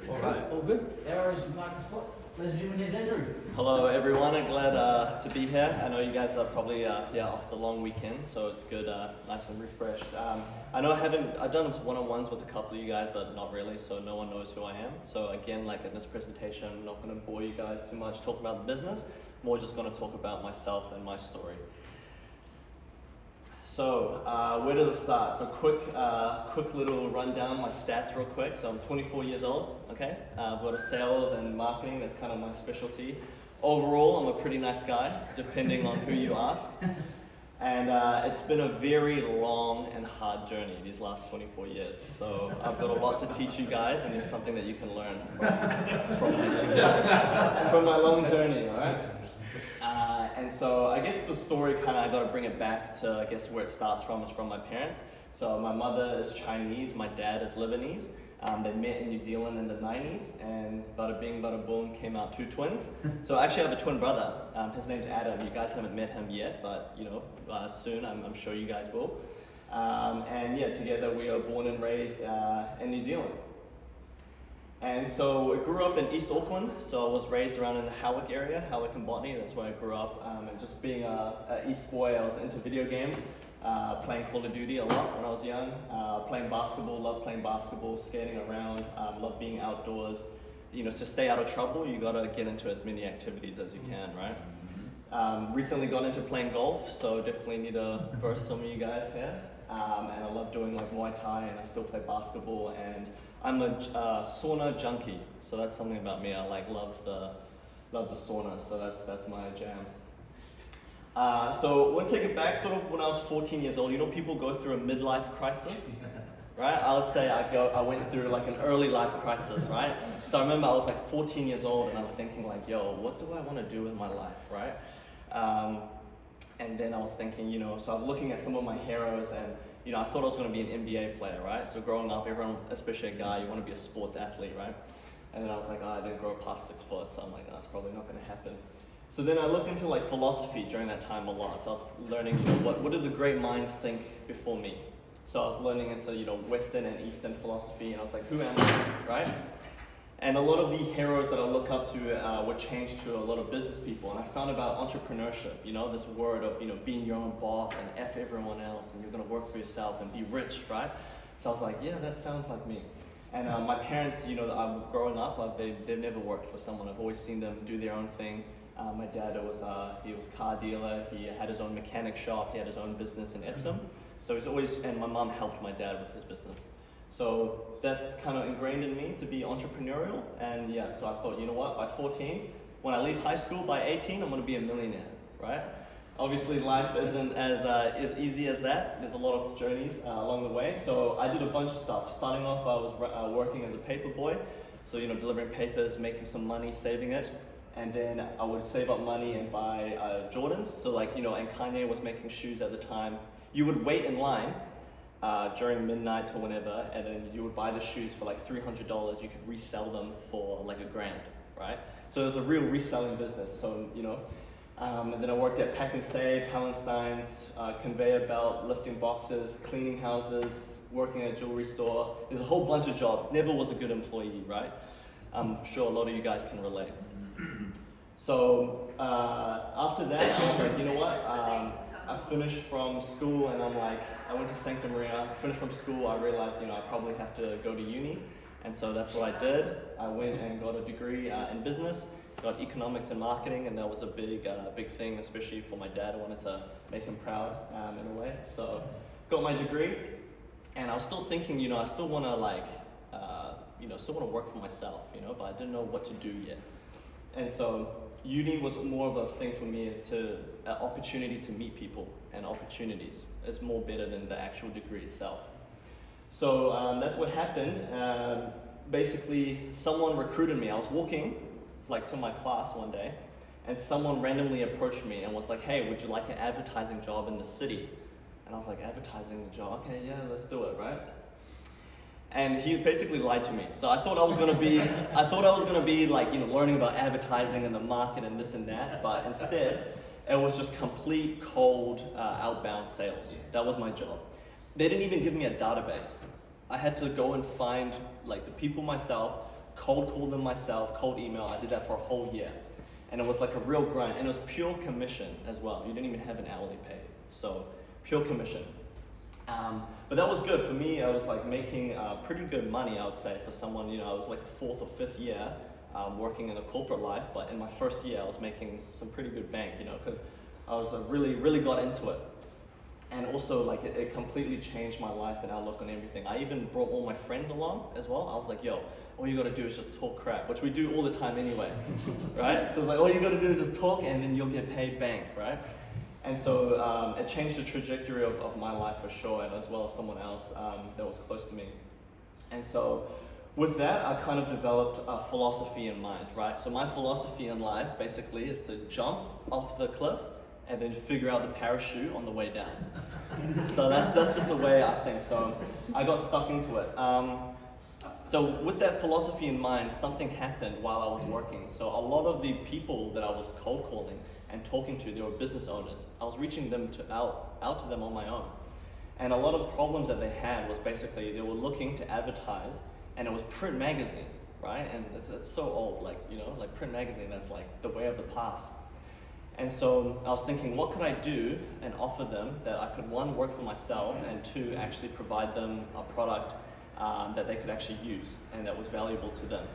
All right, all good. Arrows, Marcus Spot. Ladies and gentlemen, here's Andrew. Hello everyone, I'm glad to be here. I know you guys are probably off the long weekend, so it's good, nice and refreshed. I know I've done one-on-ones with a couple of you guys, but not really, so no one knows who I am. So again, like in this presentation, I'm not going to bore you guys too much talking about the business, more just going to talk about myself and my story. So where does it start? So quick little rundown, my stats real quick. So I'm 24 years old, okay? I've got a sales and marketing, that's kind of my specialty. Overall, I'm a pretty nice guy, depending on who you ask. And it's been a very long and hard journey these last 24 years. So I've got a lot to teach you guys, and there's something that you can learn from my long journey, all right? And so I guess the story I got to bring it back to, I guess where it starts from is from my parents. So my mother is Chinese, my dad is Lebanese. They met in New Zealand in the 90s, and bada bing, bada boom, came out two twins. So I actually have a twin brother. His name's Adam. You guys haven't met him yet, but soon I'm sure you guys will. And yeah, together we are born and raised in New Zealand. And so I grew up in East Auckland, so I was raised around in the Howick area, Howick and Botany, that's where I grew up. And just being a East boy, I was into video games, playing Call of Duty a lot when I was young, playing basketball, loved playing basketball, skating around, loved being outdoors. To stay out of trouble, you gotta get into as many activities as you can, right? Recently got into playing golf, so definitely need to verse some of you guys here. And I love doing like Muay Thai, and I still play basketball, and I'm a sauna junkie, so that's something about me. I love the sauna, so that's my jam. So we'll take it back sort of when I was 14 years old. People go through a midlife crisis, right? I would say I went through like an early life crisis, right? So I remember I was like 14 years old, and I'm thinking like, yo, what do I want to do with my life, right? And then I was thinking, so I'm looking at some of my heroes, and I thought I was going to be an NBA player, right? So growing up, everyone, especially a guy, you want to be a sports athlete, right? And then I was like, I didn't grow past 6 foot, so I'm like, it's probably not going to happen. So then I looked into like philosophy during that time a lot. So I was learning, what did the great minds think before me? So I was learning into, Western and Eastern philosophy, and I was like, who am I, right? And a lot of the heroes that I look up to were changed to a lot of business people. And I found about entrepreneurship, this word of, being your own boss and F everyone else, and you're going to work for yourself and be rich, right? So I was like, yeah, that sounds like me. And my parents, growing up, they've never worked for someone. I've always seen them do their own thing. My dad he was a car dealer. He had his own mechanic shop. He had his own business in Epsom. So he's always, and my mom helped my dad with his business. So that's kind of ingrained in me to be entrepreneurial. And yeah, so I thought, by 14, when I leave high school, by 18, I'm going to be a millionaire, right? Obviously, life isn't as easy as that. There's a lot of journeys along the way. So I did a bunch of stuff. Starting off, I was working as a paper boy. So, delivering papers, making some money, saving it. And then I would save up money and buy Jordans. So and Kanye was making shoes at the time. You would wait in line during midnight or whenever, and then you would buy the shoes for like $300. You could resell them for like $1,000, right? So it was a real reselling business. So and then I worked at Pack and Save, Hallenstein's, conveyor belt, lifting boxes, cleaning houses, working at a jewelry store. There's a whole bunch of jobs. Never was a good employee, right? I'm sure a lot of you guys can relate. So after that, I was like, I finished from school, and I went to Sancta Maria. Finished from school, I realized, I probably have to go to uni. And so that's what I did. I went and got a degree in business, got economics and marketing, and that was a big thing, especially for my dad. I wanted to make him proud in a way. So got my degree, and I was still thinking, I still want to still want to work for myself, but I didn't know what to do yet. And so uni was more of a thing for me, an opportunity to meet people, and opportunities is more better than the actual degree itself. So that's what happened. Basically, someone recruited me. I was walking to my class one day, and someone randomly approached me and was like, hey, would you like an advertising job in the city? And I was like, advertising the job? Okay, yeah, let's do it, right? And he basically lied to me. So I thought I was gonna be, learning about advertising and the market and this and that, but instead, it was just complete cold outbound sales. That was my job. They didn't even give me a database. I had to go and find the people myself, cold called them myself, cold email. I did that for a whole year. And it was like a real grind. And it was pure commission as well. You didn't even have an hourly pay. So pure commission. But that was good. For me, I was like making pretty good money, I would say, for someone, I was like 4th or 5th year working in the corporate life. But in my first year, I was making some pretty good bank, because I was really, really got into it. And also, like, it completely changed my life and outlook on everything. I even brought all my friends along as well. I was like, yo, all you gotta do is just talk crap, which we do all the time anyway, right? So it's like, all you gotta do is just talk and then you'll get paid bank, right? And so it changed the trajectory of my life for sure, and as well as someone else that was close to me. And so with that, I kind of developed a philosophy in mind, right? So my philosophy in life basically is to jump off the cliff and then figure out the parachute on the way down. So that's just the way I think. So I got stuck into it. So with that philosophy in mind, something happened while I was working. So a lot of the people that I was cold calling and talking to, they were business owners. I was reaching them out to them on my own. And a lot of problems that they had was basically they were looking to advertise, and it was print magazine, right? And it's so old, like print magazine, that's like the way of the past. And so I was thinking, what could I do and offer them that I could, one, work for myself, and two, actually provide them a product that they could actually use and that was valuable to them.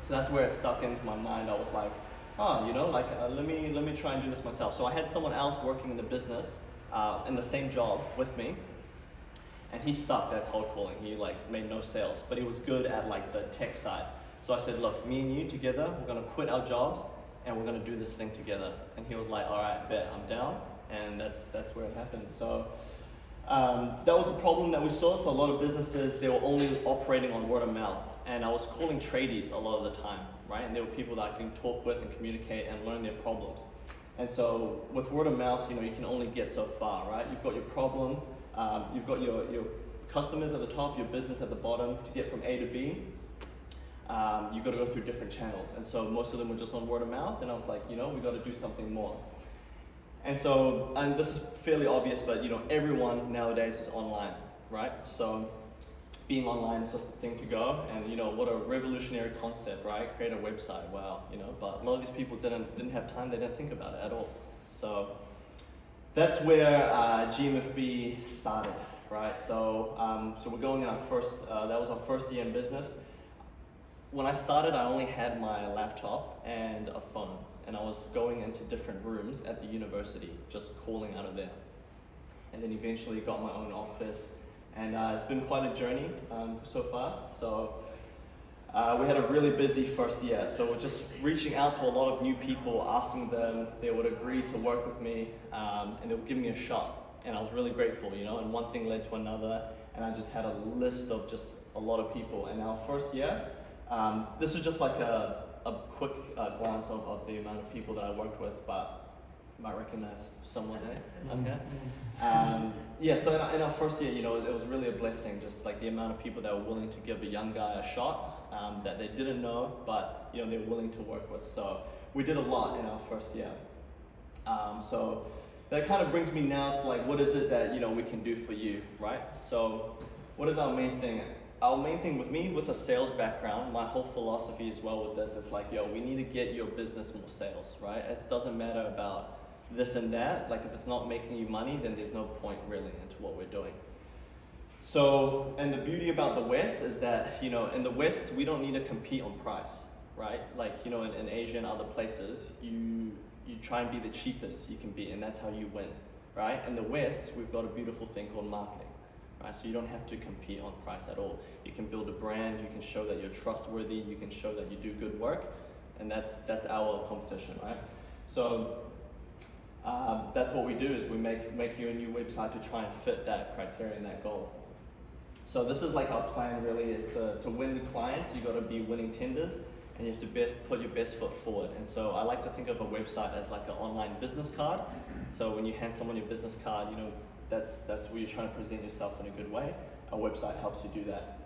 So that's where it stuck into my mind. I was like, let me try and do this myself. So I had someone else working in the business in the same job with me, and he sucked at cold calling. He made no sales, but he was good at the tech side. So I said, look, me and you together, we're gonna quit our jobs and we're gonna do this thing together. And he was like, all right, bet, I'm down. And that's where it happened. So that was the problem that we saw. So a lot of businesses, they were only operating on word of mouth. And I was calling tradies a lot of the time, right? And there were people that I can talk with and communicate and learn their problems. And so with word of mouth, you can only get so far, right? You've got your problem, you've got your customers at the top, your business at the bottom. To get from A to B, you've got to go through different channels. And so most of them were just on word of mouth, and I was like, we got to do something more. And so, and this is fairly obvious, but everyone nowadays is online, right? So being online is just the thing to go, and what a revolutionary concept, right? Create a website, wow, but a lot of these people didn't have time, they didn't think about it at all. So that's where GMFB started, right? So we're going in our first, that was our first year in business. When I started, I only had my laptop and a phone, and I was going into different rooms at the university, just calling out of there. And then eventually got my own office, and it's been quite a journey so far. So we had a really busy first year. So we're just reaching out to a lot of new people, asking them they would agree to work with me, and they would give me a shot. And I was really grateful, and one thing led to another, and I just had a list of just a lot of people. And our first year, this is just like a quick glance of the amount of people that I worked with, but you might recognize someone, eh? Okay. So in our first year, it was really a blessing, just like the amount of people that were willing to give a young guy a shot that they didn't know, but they were willing to work with. So we did a lot in our first year. So that kind of brings me now to what is it that we can do for you, right? So what is our main thing? Our main thing with me, with a sales background, my whole philosophy as well with this is we need to get your business more sales, right? It doesn't matter about this and that. If it's not making you money, then there's no point really into what we're doing. So, and the beauty about the West is that, in the West, we don't need to compete on price, right? In Asia and other places, you try and be the cheapest you can be, and that's how you win, right? In the West, we've got a beautiful thing called marketing. Right, so you don't have to compete on price at all. You can build a brand, you can show that you're trustworthy, you can show that you do good work, and that's our competition, right? So that's what we do, is we make you a new website to try and fit that criteria and that goal. So this is our plan really, is to win the clients. You got to be winning tenders, and you have to put your best foot forward. And so I like to think of a website as an online business card. So when you hand someone your business card, that's where you're trying to present yourself in a good way. A website helps you do that.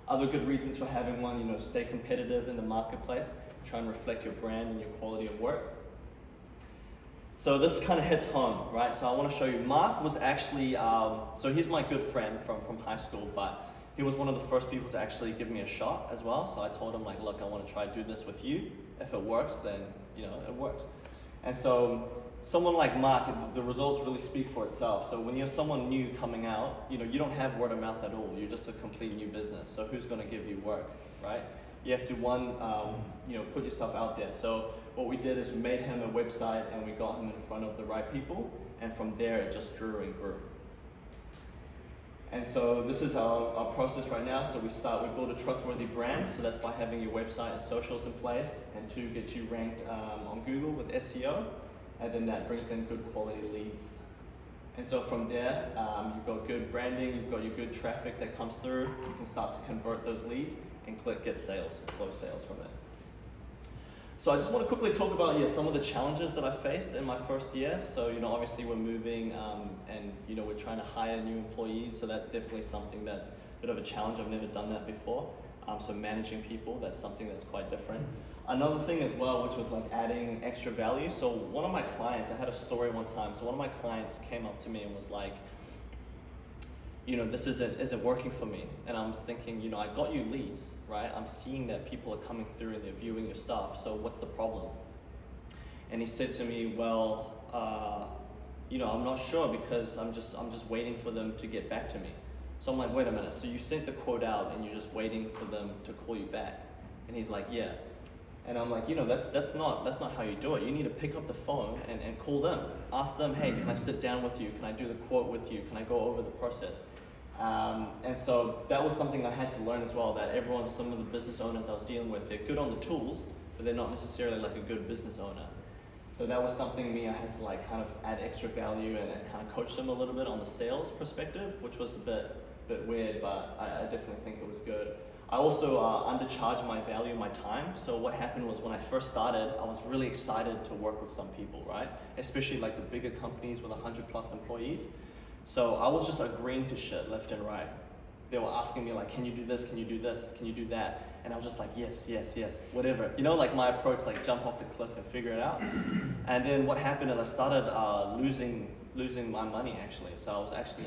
Other good reasons for having one, stay competitive in the marketplace, try and reflect your brand and your quality of work. So this kind of hits home, right? So I want to show you, Mark was actually, so he's my good friend from high school, but He was one of the first people to actually give me a shot as well. So I told him like, look, I want to try to do this with you. If it works, then it works. And so someone like Mark, the results really speak for itself. So when you're someone new coming out, you don't have word of mouth at all. You're just a complete new business. So who's going to give you work, right? You have to put yourself out there. So what we did is we made him a website and we got him in front of the right people. And from there, it just grew and grew. And so this is our process right now. So we build a trustworthy brand. So that's by having your website and socials in place, and 2, get you ranked on Google with SEO. And then that brings in good quality leads. And so from there, you've got good branding, you've got your good traffic that comes through. You can start to convert those leads and get sales, and close sales from it. So I just want to quickly talk about some of the challenges that I faced in my first year. So obviously we're moving and we're trying to hire new employees. So that's definitely something that's a bit of a challenge. I've never done that before. So managing people, that's something that's quite different. Another thing as well, which was like adding extra value. So one of my clients, I had a story one time. So one of my clients came up to me and was like, this isn't working for me. And I was thinking, I got you leads, right? I'm seeing that people are coming through and they're viewing your stuff. So what's the problem? And he said to me, well, I'm not sure because I'm just waiting for them to get back to me. So I'm like, wait a minute. So you sent the quote out and you're just waiting for them to call you back? And he's like, yeah. And I'm like, that's not how you do it. You need to pick up the phone and call them. Ask them, hey, can I sit down with you? Can I do the quote with you? Can I go over the process? And so that was something I had to learn as well, that some of the business owners I was dealing with, they're good on the tools, but they're not necessarily like a good business owner. So that was something I had to like kind of add extra value and kind of coach them a little bit on the sales perspective, which was a bit weird, but I definitely think it was good. I also undercharged my value, my time. So what happened was when I first started, I was really excited to work with some people, right? Especially like the bigger companies with 100+ employees. So I was just agreeing to shit left and right. They were asking me like, can you do this? Can you do this? Can you do that? And I was just like, yes, whatever. Like my approach, like jump off the cliff and figure it out. And then what happened is I started losing my money actually. So I was actually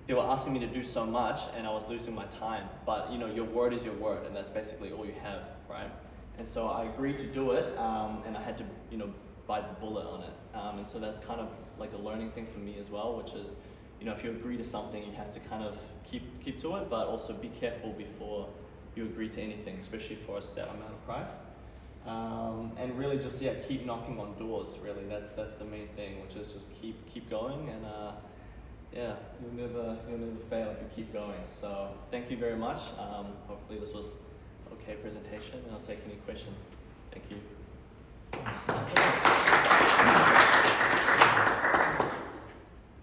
they were asking me to do so much and I was losing my time. But your word is your word, and that's basically all you have, right? And so I agreed to do it, and I had to, bite the bullet on it. And so that's kind of like a learning thing for me as well, which is, if you agree to something, you have to kind of keep to it, but also be careful before you agree to anything, especially for a set amount of price. And really just, keep knocking on doors, really. That's the main thing, which is just keep going, and you'll never fail if you keep going. So thank you very much. Hopefully this was okay presentation, and I'll take any questions. Thank you.